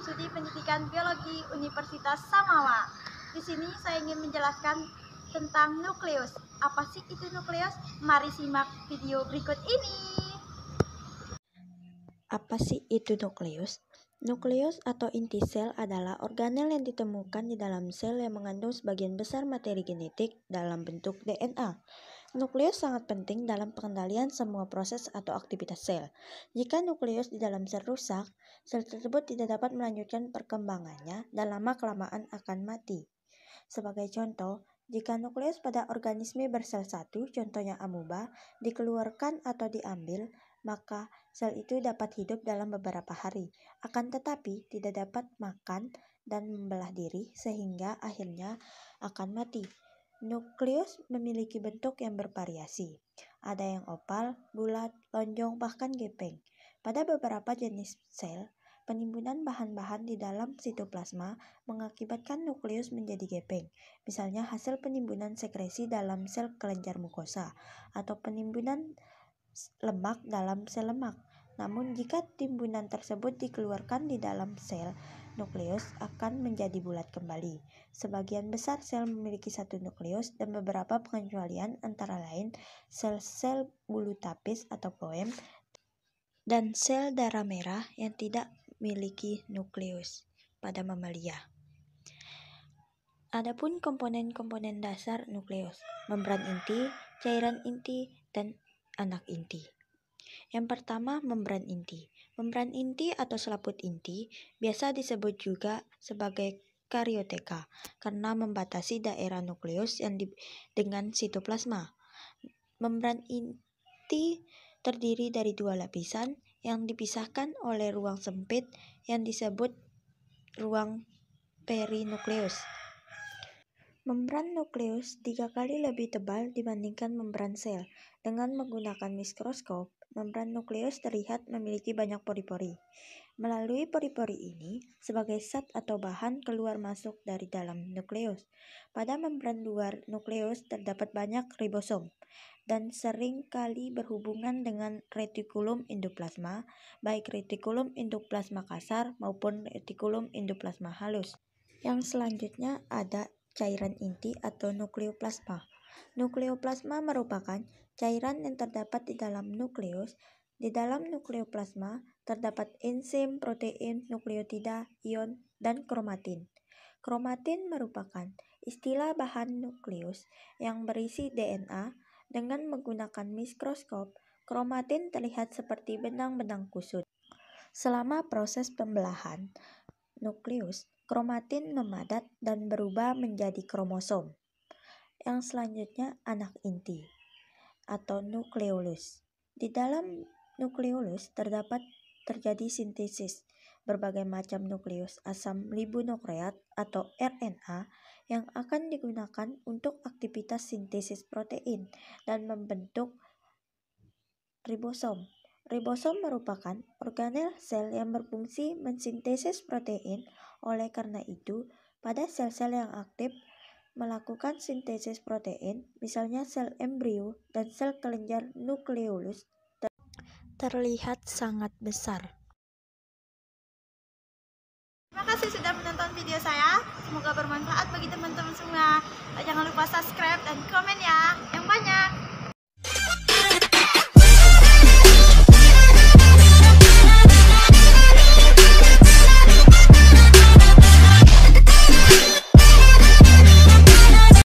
Studi Pendidikan Biologi Universitas Samawa. Di sini saya ingin menjelaskan tentang nukleus. Apa sih itu nukleus? Mari simak video berikut ini. Apa sih itu nukleus? Nukleus atau inti sel adalah organel yang ditemukan di dalam sel yang mengandung sebagian besar materi genetik dalam bentuk DNA. Nukleus sangat penting dalam pengendalian semua proses atau aktivitas sel. Jika nukleus di dalam sel rusak, sel tersebut tidak dapat melanjutkan perkembangannya dan lama-kelamaan akan mati. Sebagai contoh, jika nukleus pada organisme bersel satu, contohnya amoeba, dikeluarkan atau diambil, maka sel itu dapat hidup dalam beberapa hari. Akan tetapi, tidak dapat makan dan membelah diri sehingga akhirnya akan mati. Nukleus memiliki bentuk yang bervariasi. Ada yang oval, bulat, lonjong, bahkan gepeng. Pada beberapa jenis sel, penimbunan bahan-bahan di dalam sitoplasma mengakibatkan nukleus menjadi gepeng. Misalnya hasil penimbunan sekresi dalam sel kelenjar mukosa atau penimbunan lemak dalam sel lemak. Namun jika timbunan tersebut dikeluarkan di dalam sel, nukleus akan menjadi bulat kembali. Sebagian besar sel memiliki satu nukleus dan beberapa pengecualian antara lain sel-sel bulu tapis atau poem dan sel darah merah yang tidak memiliki nukleus pada mamalia. Adapun komponen-komponen dasar nukleus, membran inti, cairan inti, dan anak inti. Yang pertama, membran inti. Membran inti atau selaput inti biasa disebut juga sebagai karioteka karena membatasi daerah nukleus yang dengan sitoplasma. Membran inti terdiri dari dua lapisan yang dipisahkan oleh ruang sempit yang disebut ruang perinukleus. Membran nukleus 3 kali lebih tebal dibandingkan membran sel. Dengan menggunakan mikroskop, membran nukleus terlihat memiliki banyak pori-pori. Melalui pori-pori ini, sebagai zat atau bahan keluar masuk dari dalam nukleus. Pada membran luar nukleus terdapat banyak ribosom dan sering kali berhubungan dengan retikulum endoplasma, baik retikulum endoplasma kasar maupun retikulum endoplasma halus. Yang selanjutnya ada cairan inti atau nukleoplasma. Nukleoplasma merupakan cairan yang terdapat di dalam nukleus. Di dalam nukleoplasma terdapat enzim, protein, nukleotida, ion, dan kromatin. Kromatin merupakan istilah bahan nukleus yang berisi DNA. Dengan menggunakan mikroskop, kromatin terlihat seperti benang-benang kusut. Selama proses pembelahan nukleus, kromatin memadat dan berubah menjadi kromosom. Yang selanjutnya anak inti atau nukleolus. Di dalam nukleolus terjadi sintesis berbagai macam nukleus asam ribonukleat atau RNA yang akan digunakan untuk aktivitas sintesis protein dan membentuk ribosom. Ribosom merupakan organel sel yang berfungsi mensintesis protein. Oleh karena itu, pada sel-sel yang aktif melakukan sintesis protein, misalnya sel embrio dan sel kelenjar nukleolus, terlihat sangat besar. Terima kasih sudah menonton video saya. Semoga bermanfaat bagi teman-teman semua. Jangan lupa subscribe dan komen ya.